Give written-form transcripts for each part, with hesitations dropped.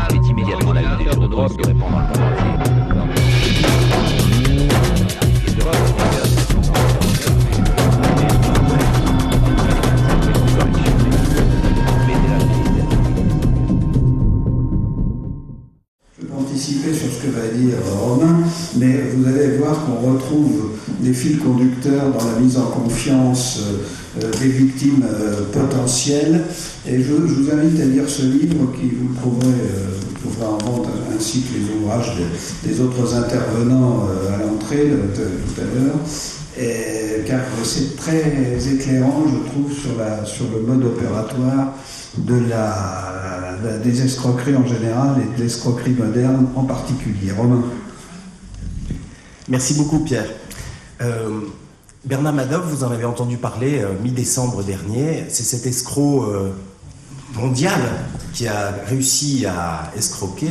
fait immédiatement la une des journaux et se répand dans le monde entier. Je peux anticiper sur ce que va dire Romain, mais vous allez voir qu'on retrouve des fils conducteurs dans la mise en confiance des victimes potentielles. Et je vous invite à lire ce livre qui vous le trouverez en vente, ainsi que les ouvrages des autres intervenants à l'entrée tout à l'heure. Car c'est très éclairant, je trouve, sur le mode opératoire des escroqueries en général et de l'escroquerie moderne en particulier. Romain. Merci beaucoup, Pierre. Bernard Madoff, vous en avez entendu parler mi-décembre dernier. C'est cet escroc mondial qui a réussi à escroquer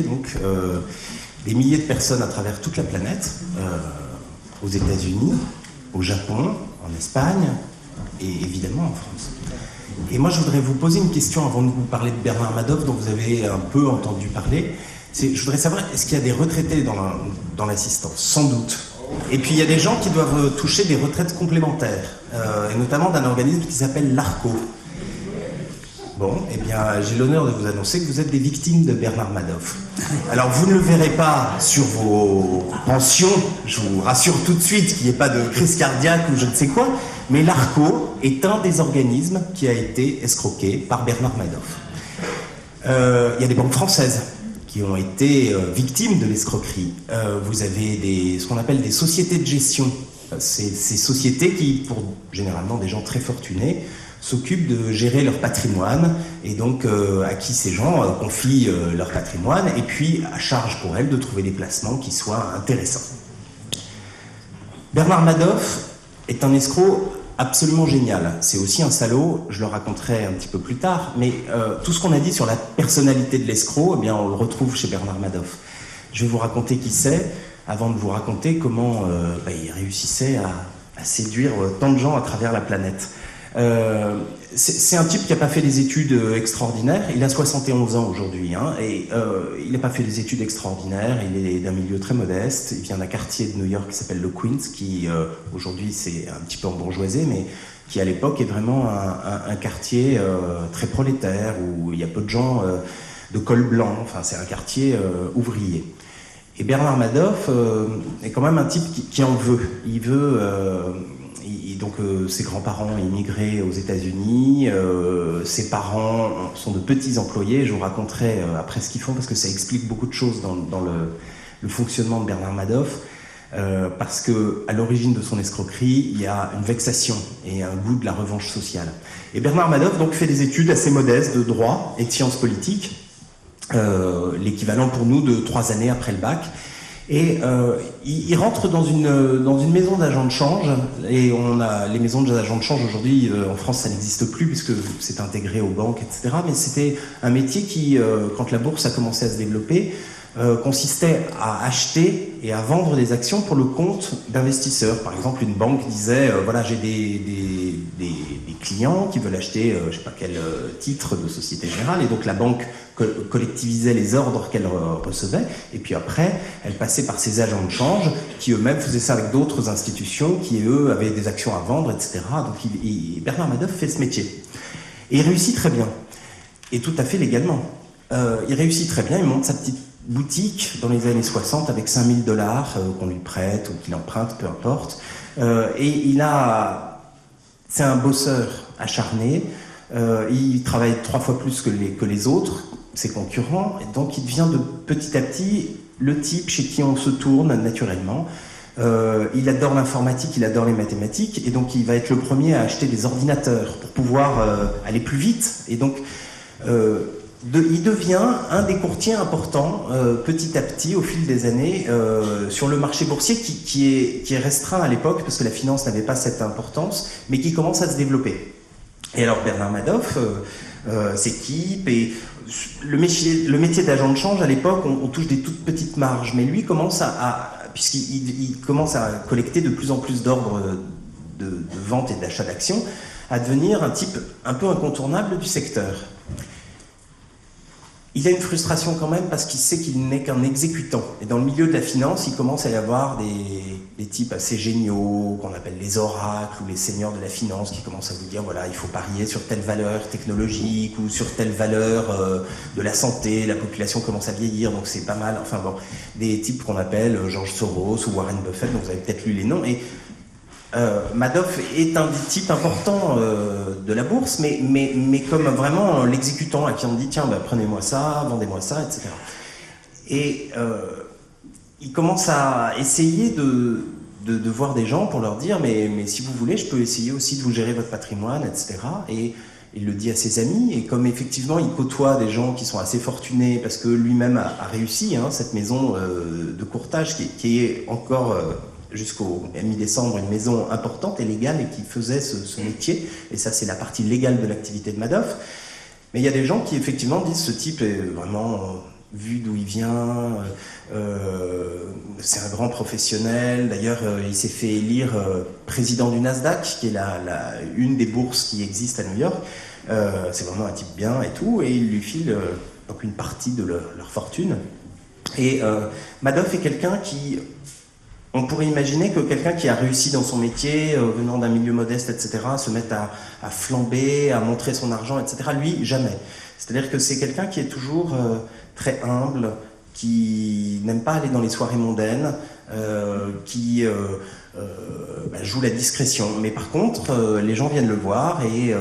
des milliers de personnes à travers toute la planète, aux États-Unis, au Japon, en Espagne et évidemment en France. Et moi, je voudrais vous poser une question avant de vous parler de Bernard Madoff, dont vous avez un peu entendu parler. Je voudrais savoir, est-ce qu'il y a des retraités dans l'assistance? Sans doute. Et puis, il y a des gens qui doivent toucher des retraites complémentaires, et notamment d'un organisme qui s'appelle l'ARCO. Bon, eh bien, j'ai l'honneur de vous annoncer que vous êtes des victimes de Bernard Madoff. Alors, vous ne le verrez pas sur vos pensions, je vous rassure tout de suite qu'il n'y ait pas de crise cardiaque ou je ne sais quoi, mais l'ARCO est un des organismes qui a été escroqué par Bernard Madoff. Il y a des banques françaises qui ont été victimes de l'escroquerie. Vous avez ce qu'on appelle des sociétés de gestion. C'est ces sociétés qui, pour généralement des gens très fortunés, s'occupent de gérer leur patrimoine et donc à qui ces gens confient leur patrimoine et puis à charge pour elles de trouver des placements qui soient intéressants. Bernard Madoff est un escroc absolument génial. C'est aussi un salaud, je le raconterai un petit peu plus tard, mais tout ce qu'on a dit sur la personnalité de l'escroc, eh bien, on le retrouve chez Bernard Madoff. Je vais vous raconter qui c'est, avant de vous raconter comment il réussissait à séduire tant de gens à travers la planète. C'est un type qui n'a pas fait des études extraordinaires. Il a 71 ans aujourd'hui, et il n'a pas fait des études extraordinaires. Il est d'un milieu très modeste. Il vient d'un quartier de New York qui s'appelle le Queens, qui aujourd'hui c'est un petit peu embourgeoisé, mais qui à l'époque est vraiment un quartier très prolétaire, où il y a peu de gens de col blanc. Enfin, c'est un quartier ouvrier. Et Bernard Madoff est quand même un type qui en veut. Il veut... Donc ses grands-parents immigrés aux États-Unis, ses parents sont de petits employés. Je vous raconterai après ce qu'ils font parce que ça explique beaucoup de choses dans le fonctionnement de Bernard Madoff. Parce que à l'origine de son escroquerie, il y a une vexation et un goût de la revanche sociale. Et Bernard Madoff donc fait des études assez modestes de droit et de sciences politiques, l'équivalent pour nous de 3 années après le bac. Et il rentre dans une maison d'agents de change, et les maisons d'agents de change aujourd'hui en France ça n'existe plus puisque c'est intégré aux banques, etc. Mais c'était un métier qui, quand la bourse a commencé à se développer, consistait à acheter et à vendre des actions pour le compte d'investisseurs. Par exemple, une banque disait voilà, j'ai des clients qui veulent acheter je sais pas quel titre de Société Générale, et donc la banque collectivisait les ordres qu'elle recevait, et puis après elle passait par ses agents de change qui eux-mêmes faisaient ça avec d'autres institutions qui eux avaient des actions à vendre, etc. Donc Bernard Madoff fait ce métier et il réussit très bien, et tout à fait légalement. Il réussit très bien, il monte sa petite boutique dans les années 60 avec $5000 qu'on lui prête ou qu'il emprunte, peu importe. Et c'est un bosseur acharné. Il travaille 3 fois plus que les autres, ses concurrents, et donc il devient de petit à petit le type chez qui on se tourne naturellement. Il adore l'informatique, il adore les mathématiques, et donc il va être le premier à acheter des ordinateurs pour pouvoir aller plus vite. Et donc il devient un des courtiers importants petit à petit au fil des années sur le marché boursier qui est restreint à l'époque parce que la finance n'avait pas cette importance, mais qui commence à se développer. Et alors Bernard Madoff s'équipe, et le métier d'agent de change à l'époque, on touche des toutes petites marges, mais lui commence puisqu'il commence à collecter de plus en plus d'ordres de vente et d'achat d'actions, à devenir un type un peu incontournable du secteur. il a une frustration quand même parce qu'il sait qu'il n'est qu'un exécutant. Et dans le milieu de la finance, il commence à y avoir des types assez géniaux, qu'on appelle les oracles ou les seigneurs de la finance, qui commencent à vous dire, voilà, il faut parier sur telle valeur technologique ou sur telle valeur de la santé, la population commence à vieillir, donc c'est pas mal. Enfin bon, des types qu'on appelle George Soros ou Warren Buffett, dont vous avez peut-être lu les noms. Et Madoff est un des types importants de la bourse, mais comme vraiment l'exécutant à qui on dit tiens, bah, prenez-moi ça, vendez-moi ça, etc. Et il commence à essayer de voir des gens pour leur dire mais si vous voulez, je peux essayer aussi de vous gérer votre patrimoine, etc. Et il le dit à ses amis, et comme effectivement il côtoie des gens qui sont assez fortunés, parce que lui-même a réussi, hein, cette maison de courtage qui est encore... jusqu'au mi-décembre, une maison importante et légale et qui faisait ce métier. Et ça, c'est la partie légale de l'activité de Madoff. Mais il y a des gens qui, effectivement, disent ce type est vraiment, vu d'où il vient, c'est un grand professionnel. D'ailleurs, il s'est fait élire président du Nasdaq, qui est une des bourses qui existent à New York. C'est vraiment un type bien et tout. Et il lui file donc une partie de leur fortune. Et Madoff est quelqu'un qui... On pourrait imaginer que quelqu'un qui a réussi dans son métier, venant d'un milieu modeste, etc., se mette à flamber, à montrer son argent, etc. Lui, jamais. C'est-à-dire que c'est quelqu'un qui est toujours très humble, qui n'aime pas aller dans les soirées mondaines, qui joue la discrétion. Mais par contre, les gens viennent le voir et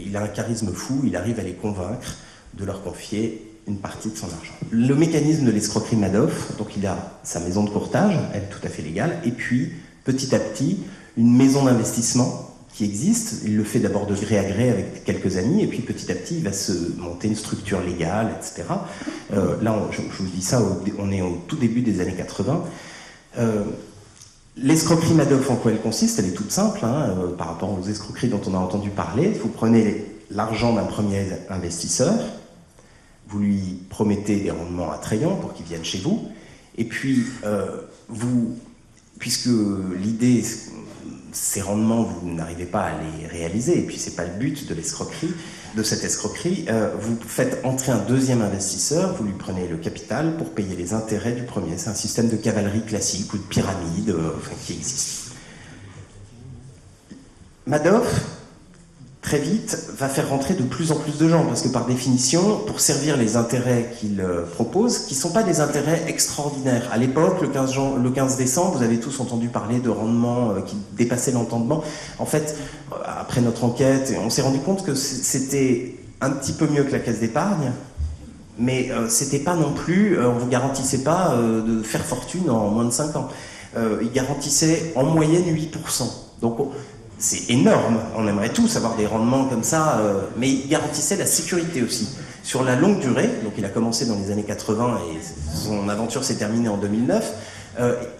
il a un charisme fou, il arrive à les convaincre de leur confier une partie de son argent. Le mécanisme de l'escroquerie Madoff, donc il a sa maison de courtage, elle est tout à fait légale, et puis petit à petit, une maison d'investissement qui existe, il le fait d'abord de gré à gré avec quelques amis, et puis petit à petit, il va se monter une structure légale, etc. Là, je vous dis ça, on est au tout début des années 80. L'escroquerie Madoff, en quoi elle consiste? Elle est toute simple, hein, par rapport aux escroqueries dont on a entendu parler. Vous prenez l'argent d'un premier investisseur, vous lui promettez des rendements attrayants pour qu'il vienne chez vous, et puis puisque l'idée, ces rendements, vous n'arrivez pas à les réaliser, et puis c'est pas le but de l'escroquerie, de cette escroquerie, vous faites entrer un deuxième investisseur, vous lui prenez le capital pour payer les intérêts du premier. C'est un système de cavalerie classique ou de pyramide qui existe. Madoff, très vite, va faire rentrer de plus en plus de gens, parce que par définition, pour servir les intérêts qu'il propose, qui ne sont pas des intérêts extraordinaires. À l'époque, le 15 décembre, vous avez tous entendu parler de rendements qui dépassaient l'entendement. En fait, après notre enquête, on s'est rendu compte que c'était un petit peu mieux que la caisse d'épargne, mais c'était pas non plus, on ne vous garantissait pas de faire fortune en moins de 5 ans. Il garantissait en moyenne 8%. Donc, c'est énorme, on aimerait tous avoir des rendements comme ça, mais il garantissait la sécurité aussi. Sur la longue durée, donc il a commencé dans les années 80 et son aventure s'est terminée en 2009,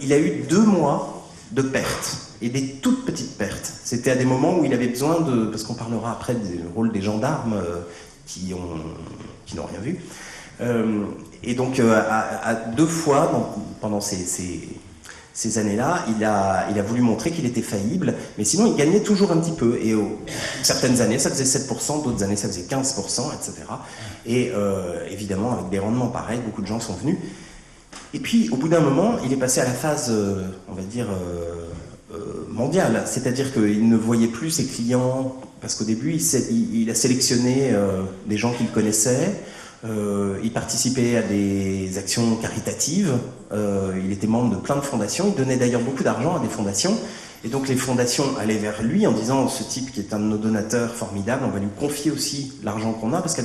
il a eu 2 mois de pertes, et des toutes petites pertes. C'était à des moments où il avait besoin de... Parce qu'on parlera après du rôle des gendarmes qui n'ont rien vu. Et donc, à 2 fois, pendant ces années-là, il a voulu montrer qu'il était faillible, mais sinon il gagnait toujours un petit peu. Et certaines années, ça faisait 7%, d'autres années, ça faisait 15%, etc. Et évidemment, avec des rendements pareils, beaucoup de gens sont venus. Et puis, au bout d'un moment, il est passé à la phase, on va dire, mondiale. C'est-à-dire qu'il ne voyait plus ses clients, parce qu'au début, il a sélectionné des gens qu'il connaissait. Il participait à des actions caritatives, il était membre de plein de fondations, il donnait d'ailleurs beaucoup d'argent à des fondations, et donc les fondations allaient vers lui en disant ce type qui est un de nos donateurs formidables, on va lui confier aussi l'argent qu'on a, parce que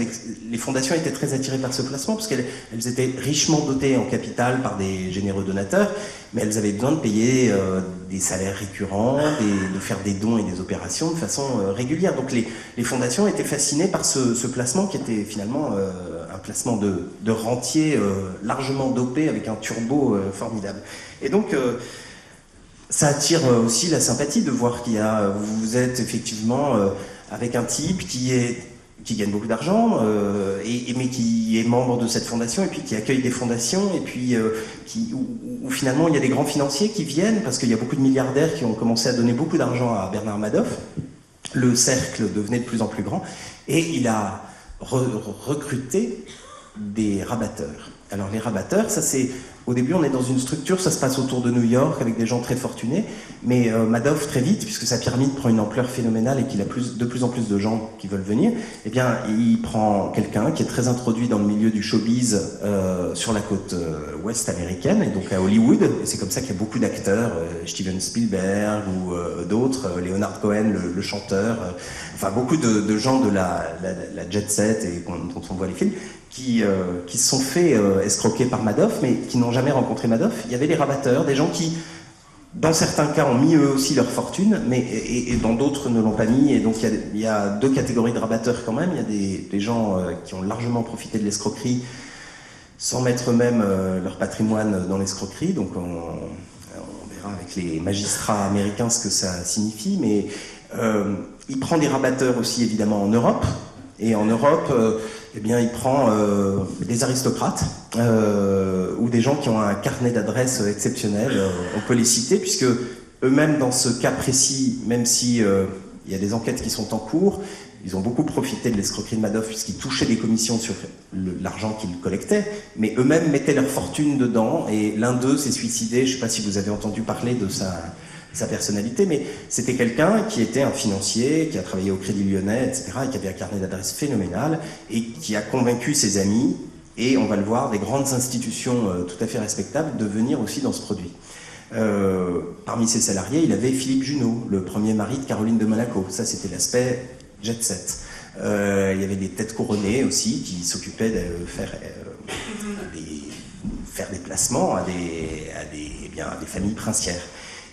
les fondations étaient très attirées par ce placement, parce qu'elles étaient richement dotées en capital par des généreux donateurs, mais elles avaient besoin de payer des salaires récurrents, de faire des dons et des opérations de façon régulière. Donc les fondations étaient fascinées par ce placement qui était finalement un placement de rentier largement dopé avec un turbo formidable. Et donc ça attire aussi la sympathie de voir vous êtes effectivement avec un type qui gagne beaucoup d'argent, mais qui est membre de cette fondation, et puis qui accueille des fondations, et puis où finalement il y a des grands financiers qui viennent, parce qu'il y a beaucoup de milliardaires qui ont commencé à donner beaucoup d'argent à Bernard Madoff. Le cercle devenait de plus en plus grand, et il a recruté des rabatteurs. Alors les rabatteurs, ça c'est... Au début, on est dans une structure, ça se passe autour de New York avec des gens très fortunés, mais Madoff, très vite, puisque sa pyramide prend une ampleur phénoménale et qu'il a de plus en plus de gens qui veulent venir, eh bien, il prend quelqu'un qui est très introduit dans le milieu du showbiz sur la côte ouest américaine, et donc à Hollywood, et c'est comme ça qu'il y a beaucoup d'acteurs, Steven Spielberg ou d'autres, Leonard Cohen, le chanteur, enfin beaucoup de gens de la jet set et dont on voit les films, qui se sont fait escroquer par Madoff, mais qui n'ont jamais rencontré Madoff. Il y avait les rabatteurs, des gens qui, dans certains cas, ont mis eux aussi leur fortune, mais, et dans d'autres ne l'ont pas mis. Et donc il y a deux catégories de rabatteurs quand même. Il y a des gens qui ont largement profité de l'escroquerie sans mettre eux-mêmes leur patrimoine dans l'escroquerie. Donc on verra avec les magistrats américains ce que ça signifie. Mais il prend des rabatteurs aussi évidemment en Europe. Et en Europe, eh bien, il prend des aristocrates ou des gens qui ont un carnet d'adresses exceptionnel. On peut les citer, puisque eux-mêmes, dans ce cas précis, même si il y a des enquêtes qui sont en cours, ils ont beaucoup profité de l'escroquerie de Madoff, puisqu'ils touchaient des commissions sur l'argent qu'ils collectaient, mais eux-mêmes mettaient leur fortune dedans, et l'un d'eux s'est suicidé. Je ne sais pas si vous avez entendu parler de sa personnalité, mais c'était quelqu'un qui était un financier, qui a travaillé au Crédit Lyonnais, etc., et qui avait un carnet d'adresses phénoménal, et qui a convaincu ses amis, et on va le voir, des grandes institutions tout à fait respectables, de venir aussi dans ce produit. Parmi ses salariés, il avait Philippe Junot, le premier mari de Caroline de Monaco. Ça, c'était l'aspect jet set. Il y avait des têtes couronnées aussi, qui s'occupaient de faire des placements à des familles princières.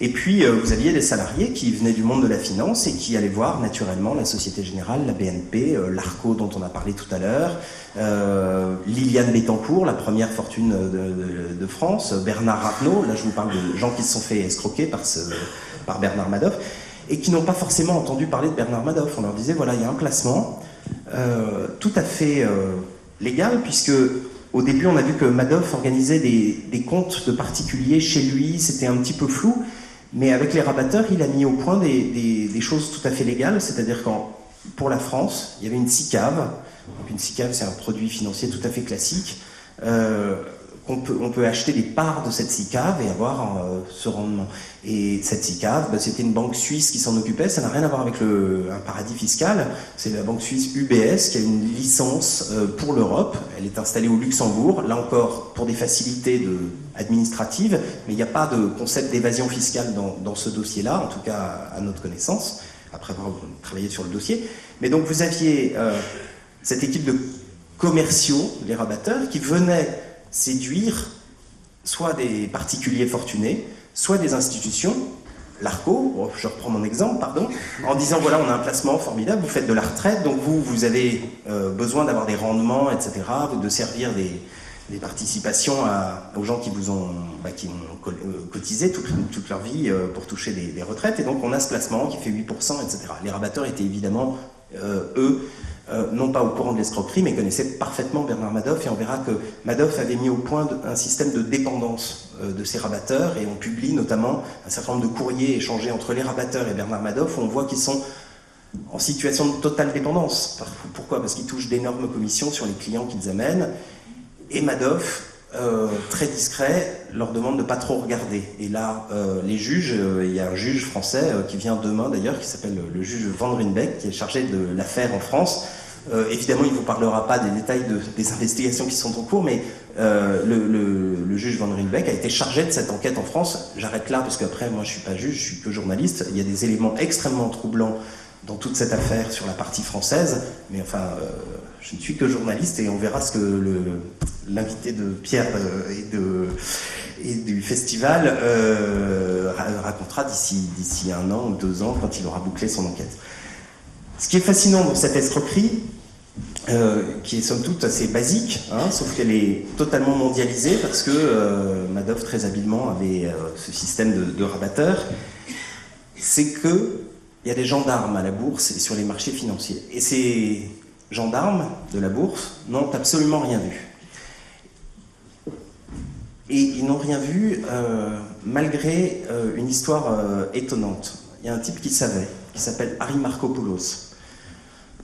Et puis, vous aviez des salariés qui venaient du monde de la finance et qui allaient voir naturellement la Société Générale, la BNP, l'Arco dont on a parlé tout à l'heure, Liliane Bettencourt, la première fortune de France, Bernard Arnault, là je vous parle de gens qui se sont fait escroquer par Bernard Madoff, et qui n'ont pas forcément entendu parler de Bernard Madoff. On leur disait, voilà, il y a un placement tout à fait légal, puisque au début on a vu que Madoff organisait des comptes de particuliers chez lui, c'était un petit peu flou. Mais avec les rabatteurs, il a mis au point des choses tout à fait légales, c'est-à-dire que pour la France, il y avait une SICAV. Donc une SICAV, c'est un produit financier tout à fait classique. On peut acheter des parts de cette SICAV et avoir ce rendement. Et cette SICAV, c'était une banque suisse qui s'en occupait. Ça n'a rien à voir avec un paradis fiscal. C'est la banque suisse UBS qui a une licence pour l'Europe. Elle est installée au Luxembourg, là encore pour des facilités administratives, mais il n'y a pas de concept d'évasion fiscale dans ce dossier-là, en tout cas à notre connaissance, après avoir travaillé sur le dossier. Mais donc vous aviez cette équipe de commerciaux, les rabatteurs, qui venaient séduire soit des particuliers fortunés, soit des institutions, l'Arco, je reprends mon exemple, pardon, en disant voilà, on a un placement formidable, vous faites de la retraite, donc vous avez besoin d'avoir des rendements, etc., de servir des participations aux gens qui vous ont cotisé toute leur vie pour toucher des retraites, et donc on a ce placement qui fait 8%, etc. Les rabatteurs étaient évidemment, non pas au courant de l'escroquerie, mais connaissaient parfaitement Bernard Madoff, et on verra que Madoff avait mis au point un système de dépendance de ces rabatteurs, et on publie notamment un certain nombre de courriers échangés entre les rabatteurs et Bernard Madoff, où on voit qu'ils sont en situation de totale dépendance. Pourquoi ? Parce qu'ils touchent d'énormes commissions sur les clients qu'ils amènent, et Madoff, très discret, leur demande de ne pas trop regarder. Et là, les juges, il y a un juge français qui vient demain d'ailleurs, qui s'appelle le juge Van Rynbeek, qui est chargé de l'affaire en France. Évidemment, il ne vous parlera pas des détails des investigations qui sont en cours, mais le juge Van Rynbeek a été chargé de cette enquête en France. J'arrête là, parce qu'après, moi, je ne suis pas juge, je suis que journaliste. Il y a des éléments extrêmement troublants dans toute cette affaire sur la partie française, mais enfin, je ne suis que journaliste, et on verra ce que l'invité de Pierre et du festival racontera d'ici 1 an ou 2 ans, quand il aura bouclé son enquête. Ce qui est fascinant dans cette escroquerie, qui est somme toute assez basique, sauf qu'elle est totalement mondialisée, parce que Madoff très habilement avait ce système de rabatteurs, c'est que il y a des gendarmes à la bourse et sur les marchés financiers. Et ces gendarmes de la bourse n'ont absolument rien vu. Et ils n'ont rien vu malgré une histoire étonnante. Il y a un type qui savait, qui s'appelle Harry Markopoulos.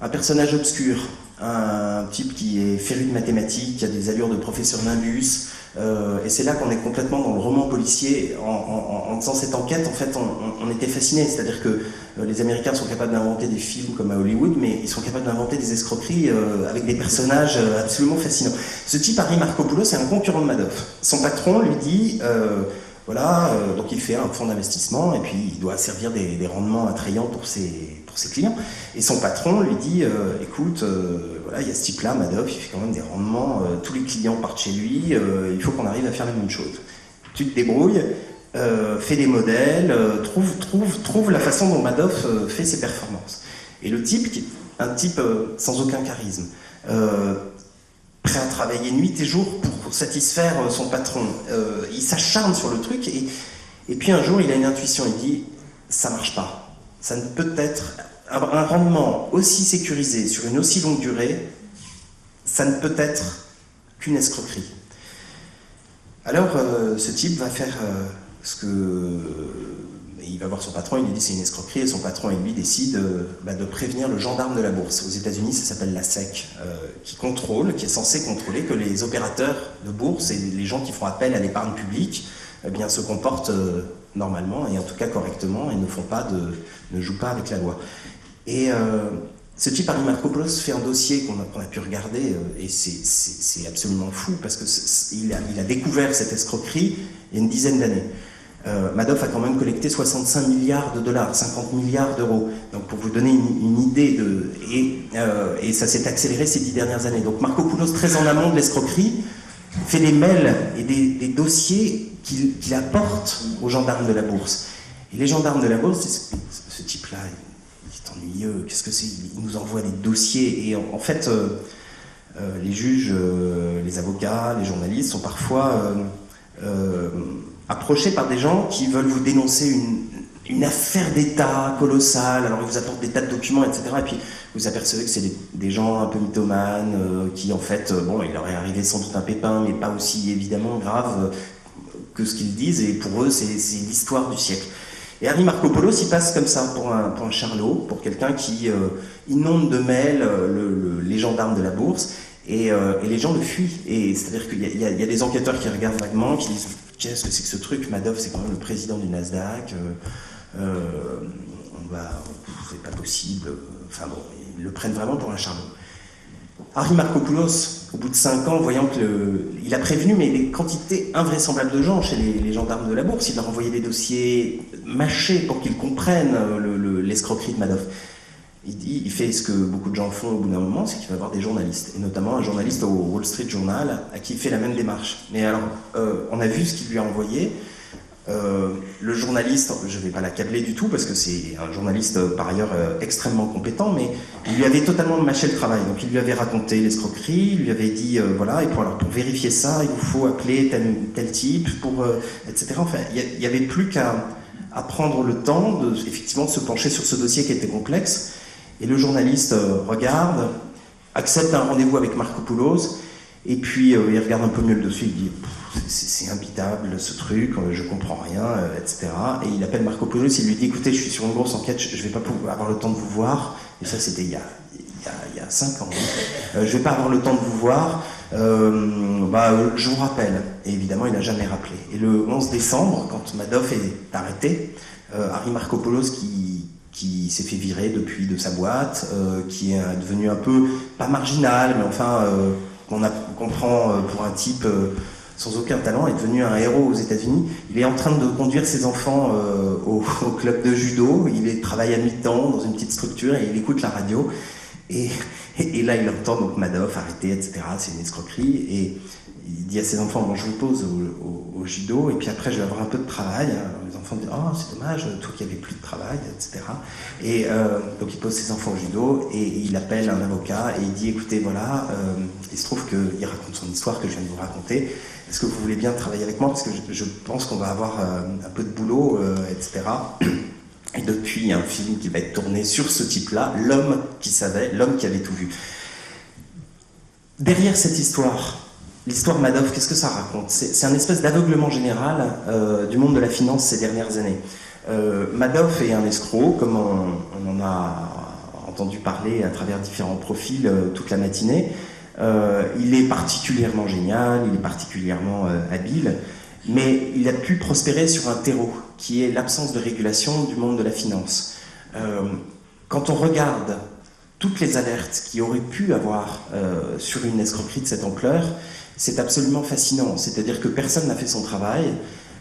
un personnage obscur, un type qui est féru de mathématiques, qui a des allures de professeur Nimbus, et c'est là qu'on est complètement dans le roman policier. En faisant cette enquête, en fait, on était fascinés, c'est-à-dire que les Américains sont capables d'inventer des films comme à Hollywood, mais ils sont capables d'inventer des escroqueries avec des personnages absolument fascinants. Ce type, Harry Markopoulou, c'est un concurrent de Madoff. Son patron lui dit... voilà, donc il fait un fonds d'investissement et puis il doit servir des rendements attrayants pour ses clients. Et son patron lui dit, écoute, voilà, il y a ce type-là, Madoff, il fait quand même des rendements, tous les clients partent chez lui, il faut qu'on arrive à faire la même chose. Tu te débrouilles, fais des modèles, trouve la façon dont Madoff fait ses performances. Et le type, qui est un type sans aucun charisme, prêt à travailler nuit et jour pour satisfaire son patron. Il s'acharne sur le truc et puis un jour il a une intuition, il dit ça marche pas. Ça ne peut être un rendement aussi sécurisé sur une aussi longue durée, ça ne peut être qu'une escroquerie. Alors ce type va faire il va voir son patron, il lui dit c'est une escroquerie, et son patron et lui décident de prévenir le gendarme de la bourse. Aux États-Unis, ça s'appelle la SEC, qui est censé contrôler que les opérateurs de bourse et les gens qui font appel à l'épargne publique se comportent normalement et en tout cas correctement et ne jouent pas avec la loi. Et ce type, Harry Markopoulou, fait un dossier qu'on a pu regarder et c'est absolument fou parce qu'il a découvert cette escroquerie il y a une dizaine d'années. Madoff a quand même collecté 65 milliards de dollars, 50 milliards d'euros. Donc pour vous donner une idée et ça s'est accéléré ces 10 dernières années. Donc Markopoulou, très en amont de l'escroquerie, fait des mails et des dossiers qu'il apporte aux gendarmes de la bourse. Et les gendarmes de la bourse, ce type-là, il est ennuyeux, qu'est-ce que c'est? Il nous envoie des dossiers et en fait, les juges, les avocats, les journalistes sont parfois approchés par des gens qui veulent vous dénoncer une affaire d'État colossale, alors ils vous apportent des tas de documents, etc. Et puis vous apercevez que c'est des gens un peu mythomanes, qui en fait, il leur est arrivé sans doute un pépin, mais pas aussi évidemment grave que ce qu'ils disent, et pour eux c'est l'histoire du siècle. Et Harry Markopoulou s'y passe comme ça pour un charlot, pour quelqu'un qui inonde de mails les gendarmes de la bourse, et les gens le fuient. Et c'est-à-dire qu'il y a des enquêteurs qui regardent vaguement, qui disent qu'est-ce que c'est que ce truc? Madoff, c'est quand même le président du Nasdaq. C'est pas possible. Enfin bon, ils le prennent vraiment pour un charlot. Harry Markopoulou, au bout de 5 ans, voyant il a prévenu mais des quantités invraisemblables de gens chez les gendarmes de la bourse. Il leur envoyait des dossiers mâchés pour qu'ils comprennent l'escroquerie de Madoff. Il fait ce que beaucoup de gens font au bout d'un moment, c'est qu'il va voir des journalistes, et notamment un journaliste au Wall Street Journal à qui il fait la même démarche. Mais alors, on a vu ce qu'il lui a envoyé. Le journaliste, je ne vais pas l'accabler du tout parce que c'est un journaliste par ailleurs extrêmement compétent, mais il lui avait totalement mâché le travail. Donc il lui avait raconté l'escroquerie, il lui avait dit voilà, et pour vérifier ça, il vous faut appeler tel type, etc. Enfin, il n'y avait plus qu'à prendre le temps effectivement de se pencher sur ce dossier qui était complexe. Et le journaliste regarde, accepte un rendez-vous avec Markopoulou, et puis il regarde un peu mieux le dossier, il dit c'est imbitable ce truc, je comprends rien, etc. Et il appelle Markopoulou, il lui dit écoutez, je suis sur une grosse enquête, je ne vais pas avoir le temps de vous voir. Et ça, c'était il y a 5 ans. Je ne vais pas avoir le temps de vous voir, je vous rappelle. Et évidemment, il n'a jamais rappelé. Et le 11 décembre, quand Madoff est arrêté, Harry Markopoulou, qui s'est fait virer depuis de sa boîte, qui est devenu un peu, pas marginal, mais enfin, qu'on prend pour un type sans aucun talent, est devenu un héros aux États-Unis. Il est en train de conduire ses enfants au club de judo, il travaille à mi-temps dans une petite structure et il écoute la radio. Et là, il entend donc Madoff arrêté, etc. C'est une escroquerie. Et il dit à ses enfants, je vous pose au judo, et puis après, je vais avoir un peu de travail. Les enfants disent, c'est dommage, toi qui n'avais plus de travail, etc. Et donc, il pose ses enfants au judo, et il appelle un avocat, et il dit, écoutez, voilà, il se trouve qu'il raconte son histoire que je viens de vous raconter. Est-ce que vous voulez bien travailler avec moi? Parce que je pense qu'on va avoir un peu de boulot, etc. Et depuis, il y a un film qui va être tourné sur ce type-là, l'homme qui savait, l'homme qui avait tout vu. Derrière cette histoire, l'histoire Madoff, qu'est-ce que ça raconte? C'est un espèce d'aveuglement général du monde de la finance ces dernières années. Madoff est un escroc, comme on en a entendu parler à travers différents profils toute la matinée. Il est particulièrement génial, il est particulièrement habile, mais il a pu prospérer sur un terreau qui est l'absence de régulation du monde de la finance. Quand on regarde toutes les alertes qu'il aurait pu avoir sur une escroquerie de cette ampleur, c'est absolument fascinant. C'est-à-dire que personne n'a fait son travail.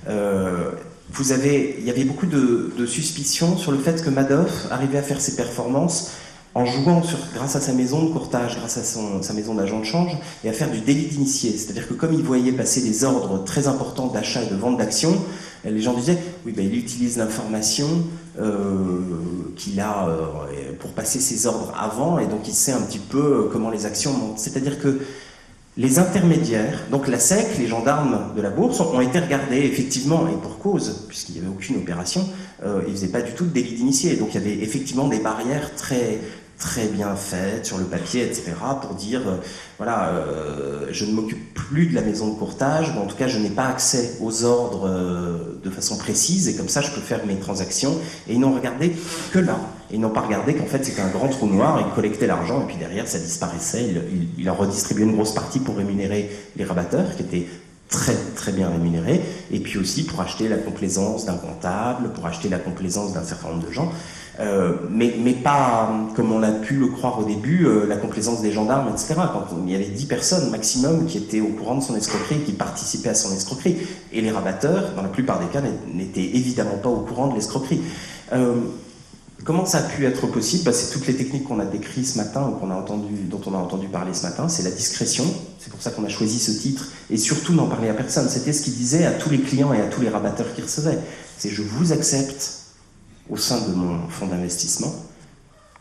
Il y avait beaucoup de suspicions sur le fait que Madoff arrivait à faire ses performances en jouant grâce à sa maison de courtage, grâce à sa maison d'agent de change, et à faire du délit d'initié. C'est-à-dire que comme il voyait passer des ordres très importants d'achat et de vente d'actions, les gens disaient, oui, ben, il utilise l'information qu'il a pour passer ses ordres avant, et donc il sait un petit peu comment les actions montent. C'est-à-dire que les intermédiaires, donc la SEC, les gendarmes de la bourse, ont été regardés effectivement, et pour cause, puisqu'il n'y avait aucune opération, ils ne faisaient pas du tout de délit d'initié. Donc il y avait effectivement des barrières très bien faites sur le papier, etc., pour dire, je ne m'occupe plus de la maison de courtage, mais en tout cas je n'ai pas accès aux ordres de façon précise, et comme ça je peux faire mes transactions. Et ils n'ont regardé que là. Ils n'ont pas regardé qu'en fait c'était un grand trou noir, ils collectaient l'argent et puis derrière ça disparaissait, ils en redistribuaient une grosse partie pour rémunérer les rabatteurs qui étaient très bien rémunérés, et puis aussi pour acheter la complaisance d'un comptable, pour acheter la complaisance d'un certain nombre de gens, mais pas, comme on a pu le croire au début, la complaisance des gendarmes, etc. Quand il y avait 10 personnes maximum qui étaient au courant de son escroquerie, qui participaient à son escroquerie, et les rabatteurs, dans la plupart des cas, n'étaient évidemment pas au courant de l'escroquerie. Comment ça a pu être possible? C'est toutes les techniques qu'on a décrites ce matin, dont on a entendu parler ce matin. C'est la discrétion, c'est pour ça qu'on a choisi ce titre, et surtout n'en parler à personne. C'était ce qu'il disait à tous les clients et à tous les rabatteurs qu'il recevait. C'est: je vous accepte au sein de mon fonds d'investissement,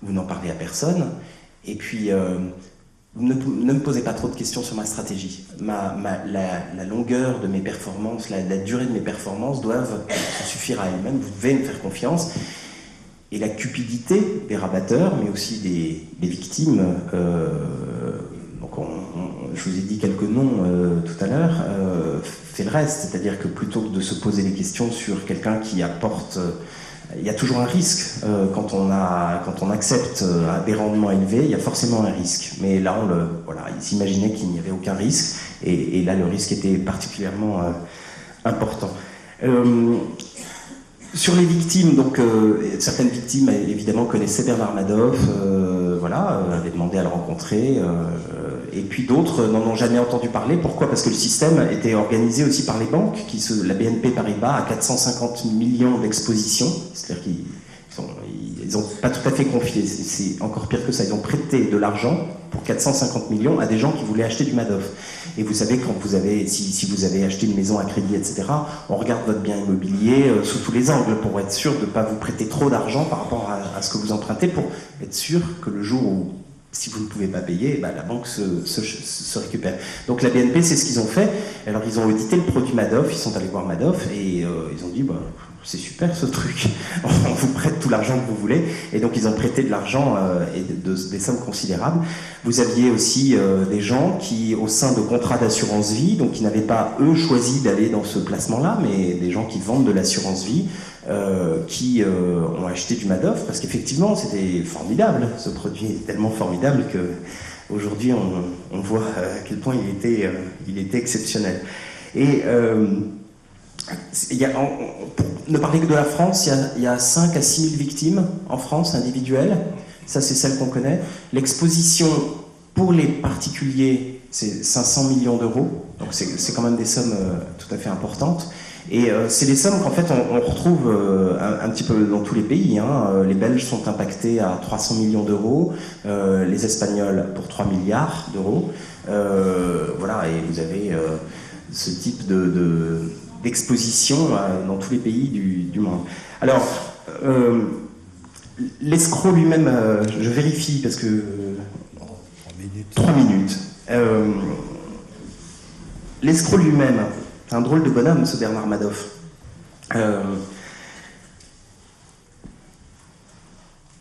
vous n'en parlez à personne, et puis ne me posez pas trop de questions sur ma stratégie. La longueur de mes performances, la durée de mes performances doivent suffire à elles-mêmes, vous devez me faire confiance. Et la cupidité des rabatteurs, mais aussi des victimes, je vous ai dit quelques noms tout à l'heure, fait le reste. C'est-à-dire que plutôt que de se poser des questions sur quelqu'un qui apporte... il y a toujours un risque. Quand on accepte des rendements élevés, il y a forcément un risque. Mais là, il s'imaginait qu'il n'y avait aucun risque. Et là, le risque était particulièrement important. Sur les victimes, donc certaines victimes évidemment connaissaient Bernard Madoff, avaient demandé à le rencontrer, et puis d'autres n'en ont jamais entendu parler. Pourquoi? Parce que le système était organisé aussi par les banques, la BNP Paribas a 450 millions d'expositions, c'est-à-dire qu'ils n'ont pas tout à fait confié, c'est encore pire que ça, ils ont prêté de l'argent pour 450 millions à des gens qui voulaient acheter du Madoff. Et vous savez, si vous avez acheté une maison à crédit, etc., on regarde votre bien immobilier sous tous les angles pour être sûr de ne pas vous prêter trop d'argent par rapport à ce que vous empruntez, pour être sûr que le jour où, si vous ne pouvez pas payer, la banque se récupère. Donc la BNP, c'est ce qu'ils ont fait. Alors ils ont audité le produit Madoff, ils sont allés voir Madoff et ils ont dit c'est super ce truc, on vous prête tout l'argent que vous voulez. Et donc ils ont prêté de l'argent et des sommes considérables. Vous aviez aussi des gens qui, au sein de contrats d'assurance vie, donc qui n'avaient pas eux choisi d'aller dans ce placement-là, mais des gens qui vendent de l'assurance vie, qui ont acheté du Madoff, parce qu'effectivement c'était formidable, ce produit est tellement formidable que aujourd'hui on voit à quel point il était exceptionnel. Et pour ne parler que de la France, il y a 5 à 6 000 victimes en France individuelles, ça c'est celle qu'on connaît. L'exposition pour les particuliers, c'est 500 millions d'euros, donc c'est quand même des sommes tout à fait importantes. Et c'est des sommes qu'en fait on retrouve un petit peu dans tous les pays. Les Belges sont impactés à 300 millions d'euros, les Espagnols pour 3 milliards d'euros. Et vous avez ce type d'exposition dans tous les pays du monde. Alors, l'escroc lui-même, je vérifie parce que... 3 minutes. L'escroc lui-même, c'est un drôle de bonhomme, ce Bernard Madoff.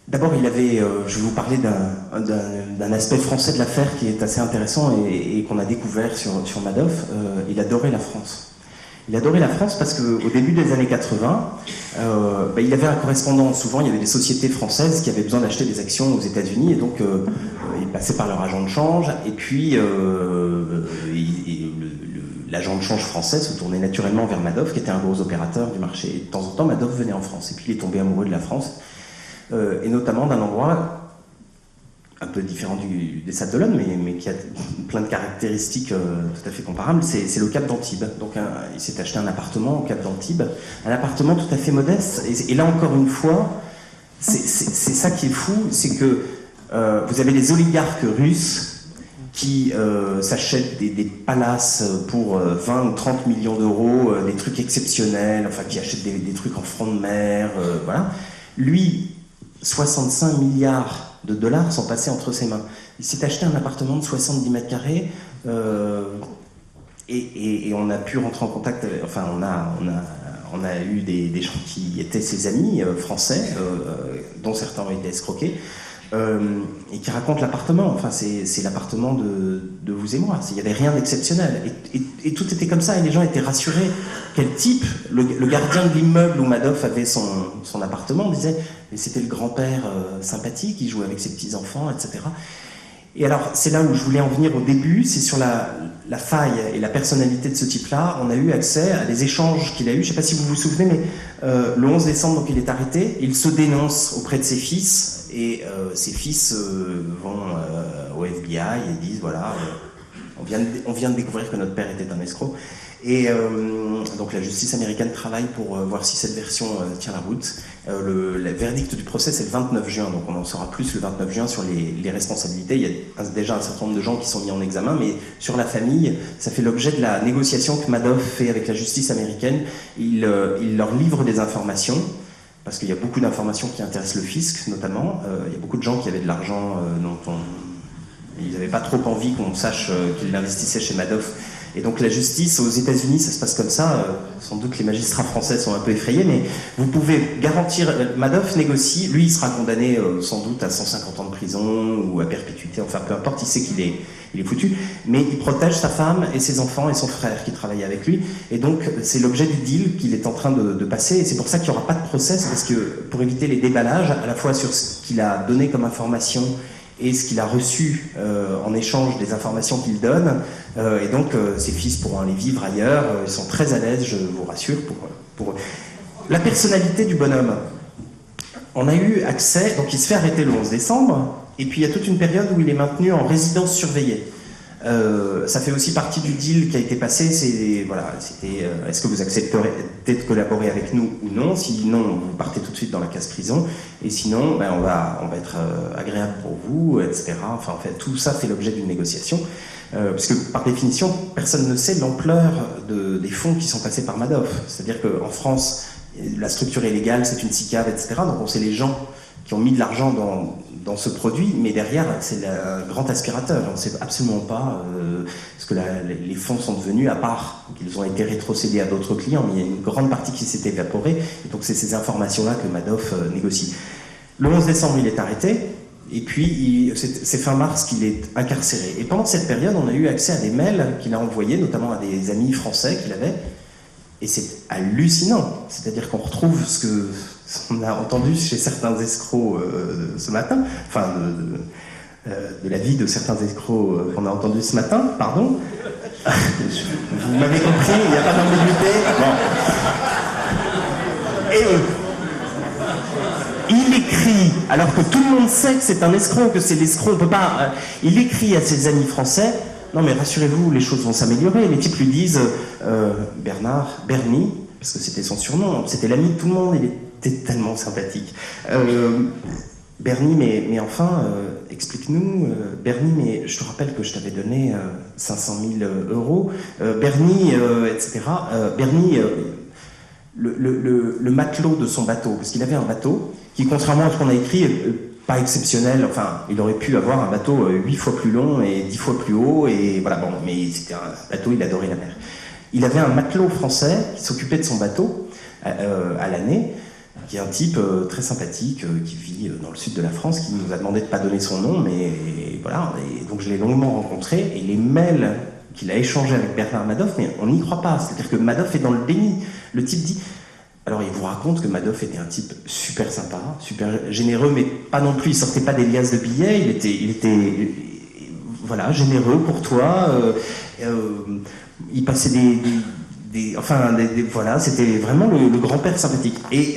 D'abord, il avait, je vais vous parler d'un aspect français de l'affaire qui est assez intéressant et qu'on a découvert sur Madoff. Il adorait la France. Il adorait la France parce qu'au début des années 80, il avait un correspondant. Souvent, il y avait des sociétés françaises qui avaient besoin d'acheter des actions aux États-Unis, et donc ils passaient par leur agent de change, et puis l'agent de change français se tournait naturellement vers Madoff, qui était un gros opérateur du marché. Et de temps en temps, Madoff venait en France, et puis il est tombé amoureux de la France, et notamment d'un endroit un peu différent des Sables d'Olonne, mais qui a plein de caractéristiques tout à fait comparables, c'est le Cap d'Antibes. Donc il s'est acheté un appartement au Cap d'Antibes, un appartement tout à fait modeste, et là encore une fois, c'est ça qui est fou, c'est que vous avez les oligarques russes qui s'achètent des palaces pour 20 ou 30 millions d'euros, des trucs exceptionnels, enfin qui achètent des trucs en front de mer, voilà. Lui, 65 milliards de dollars sont passés entre ses mains. Il s'est acheté un appartement de 70 mètres carrés et on a pu rentrer en contact, enfin on a eu des gens qui étaient ses amis français, dont certains ont été escroqués, et qui racontent l'appartement. Enfin, c'est l'appartement de vous et moi. Il n'y avait rien d'exceptionnel. Et tout était comme ça, et les gens étaient rassurés. Quel type, le gardien de l'immeuble où Madoff avait son appartement disait, mais c'était le grand-père sympathique, il jouait avec ses petits-enfants, etc. Et alors, c'est là où je voulais en venir au début, c'est sur la faille et la personnalité de ce type-là. On a eu accès à des échanges qu'il a eus. Je ne sais pas si vous vous souvenez, mais le 11 décembre, donc, il est arrêté. Il se dénonce auprès de ses fils, et ses fils vont au FBI et disent, voilà, on vient de découvrir que notre père était un escroc. Et donc la justice américaine travaille pour voir si cette version tient la route. Le verdict du procès, c'est le 29 juin, donc on en saura plus le 29 juin sur les responsabilités. Il y a déjà un certain nombre de gens qui sont mis en examen, mais sur la famille, ça fait l'objet de la négociation que Madoff fait avec la justice américaine. Il leur livre des informations, parce qu'il y a beaucoup d'informations qui intéressent le fisc, notamment. Il y a beaucoup de gens qui avaient de l'argent dont ils n'avaient pas trop envie qu'on sache qu'ils investissaient chez Madoff. Et donc la justice aux États-Unis, ça se passe comme ça. Sans doute les magistrats français sont un peu effrayés, mais vous pouvez garantir. Madoff négocie, lui il sera condamné sans doute à 150 ans de prison ou à perpétuité, enfin peu importe, il sait qu'il est foutu, mais il protège sa femme et ses enfants et son frère qui travaillent avec lui, et donc c'est l'objet du deal qu'il est en train de passer, et c'est pour ça qu'il n'y aura pas de procès, parce que pour éviter les déballages, à la fois sur ce qu'il a donné comme information et ce qu'il a reçu en échange des informations qu'il donne, et donc ses fils pourront aller vivre ailleurs, ils sont très à l'aise, je vous rassure, pour la personnalité du bonhomme. On a eu accès, donc il se fait arrêter le 11 décembre, et puis il y a toute une période où il est maintenu en résidence surveillée. Ça fait aussi partie du deal qui a été passé, c'était est-ce que vous accepterez de collaborer avec nous ou non, sinon vous partez tout de suite dans la case prison, et sinon on va être agréable pour vous, etc. Enfin en fait tout ça fait l'objet d'une négociation, parce que par définition personne ne sait l'ampleur des fonds qui sont passés par Madoff, c'est-à-dire qu'en France la structure est légale, c'est une SICAV, etc. Donc on sait les gens qui ont mis de l'argent dans ce produit, mais derrière, c'est un grand aspirateur. On ne sait absolument pas ce que les fonds sont devenus, à part qu'ils ont été rétrocédés à d'autres clients, mais il y a une grande partie qui s'est évaporée, et donc c'est ces informations-là que Madoff négocie. Le 11 décembre, il est arrêté, et puis c'est fin mars qu'il est incarcéré. Et pendant cette période, on a eu accès à des mails qu'il a envoyés, notamment à des amis français qu'il avait, et c'est hallucinant. C'est-à-dire qu'on retrouve ce qu'on a entendu chez certains escrocs ce matin, enfin de la vie de certains escrocs qu'on a entendu ce matin, pardon. Vous m'avez compris, il n'y a pas d'ambiguïté. Bon. Et il écrit, alors que tout le monde sait que c'est un escroc, que c'est l'escroc, on peut pas. Il écrit à ses amis français. Non mais rassurez-vous, les choses vont s'améliorer. Les types lui disent Bernie, parce que c'était son surnom, c'était l'ami de tout le monde, il était tellement sympathique. Bernie, mais enfin, explique-nous, Bernie, mais je te rappelle que je t'avais donné 500 000 euros. Bernie, etc. Bernie, le matelot de son bateau, parce qu'il avait un bateau qui, contrairement à ce qu'on a écrit, pas exceptionnel, enfin, il aurait pu avoir un bateau 8 fois plus long et 10 fois plus haut, et voilà, bon, mais c'était un bateau, il adorait la mer. Il avait un matelot français qui s'occupait de son bateau à l'année, qui est un type très sympathique, qui vit dans le sud de la France, qui nous a demandé de ne pas donner son nom, mais voilà, et donc je l'ai longuement rencontré, et les mails qu'il a échangé avec Bernard Madoff, mais on n'y croit pas. C'est-à-dire que Madoff est dans le déni. Le type dit... Alors il vous raconte que Madoff était un type super sympa, super généreux, mais pas non plus, il sortait pas des liasses de billets, il était voilà, généreux, courtois, il passait voilà, c'était vraiment le grand-père sympathique. Et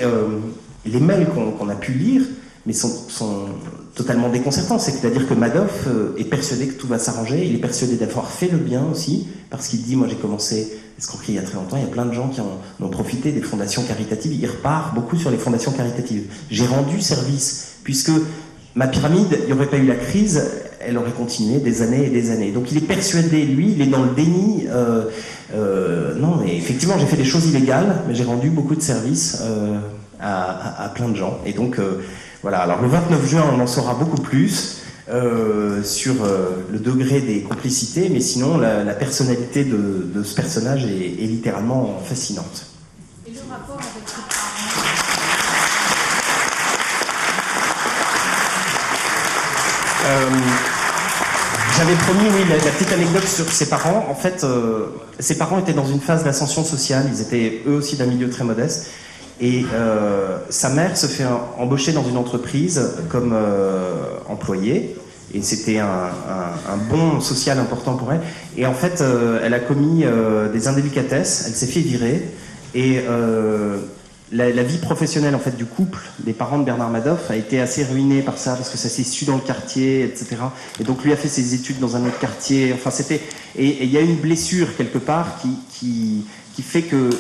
les mails qu'on a pu lire, mais sont totalement déconcertants. C'est-à-dire que Madoff est persuadé que tout va s'arranger, il est persuadé d'avoir fait le bien aussi, parce qu'il dit, moi j'ai commencé l'escroquerie il y a très longtemps, il y a plein de gens qui en ont profité des fondations caritatives, il repart beaucoup sur les fondations caritatives. J'ai rendu service, puisque ma pyramide, il n'y aurait pas eu la crise, elle aurait continué des années et des années. Donc il est persuadé, lui, il est dans le déni. Non, mais effectivement, j'ai fait des choses illégales, mais j'ai rendu beaucoup de services à plein de gens. Et donc, voilà. Alors le 29 juin, on en saura beaucoup plus sur le degré des complicités, mais sinon, la personnalité de ce personnage est littéralement fascinante. Et le rapport avec ses parents? J'avais promis, oui, la petite anecdote sur ses parents. En fait, ses parents étaient dans une phase d'ascension sociale. Ils étaient eux aussi d'un milieu très modeste. Et sa mère se fait embaucher dans une entreprise comme employée. Et c'était un bond social important pour elle. Et en fait, elle a commis des indélicatesses. Elle s'est fait virer. Et la vie professionnelle en fait du couple des parents de Bernard Madoff a été assez ruinée par ça, parce que ça s'est su dans le quartier, etc. Et donc lui a fait ses études dans un autre quartier. Enfin c'était, et il y a une blessure quelque part qui fait que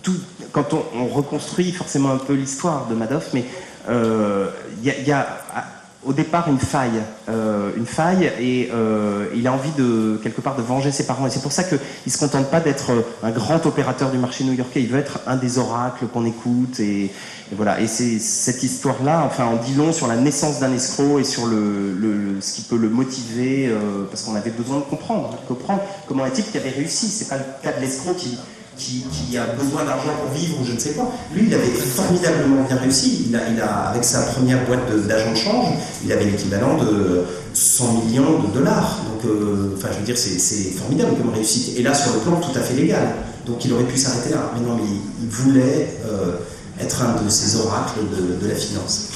tout, quand on reconstruit forcément un peu l'histoire de Madoff, mais il y a au départ une faille et il a envie de quelque part de venger ses parents, et c'est pour ça qu'il ne se contente pas d'être un grand opérateur du marché new-yorkais, il veut être un des oracles qu'on écoute, et voilà. Et c'est cette histoire-là, enfin, en dit long sur la naissance d'un escroc et sur ce qui peut le motiver, parce qu'on avait besoin de comprendre comment un type qui avait réussi. C'est pas le cas de l'escroc qui a besoin d'argent pour vivre ou je ne sais quoi. Lui, il avait formidablement bien réussi. Il a avec sa première boîte d'agents de change, il avait l'équivalent de 100 millions de dollars. Donc, enfin, je veux dire, c'est formidable comme réussite. Et là, sur le plan tout à fait légal. Donc, il aurait pu s'arrêter là. Mais non, mais il voulait être un de ces oracles de la finance.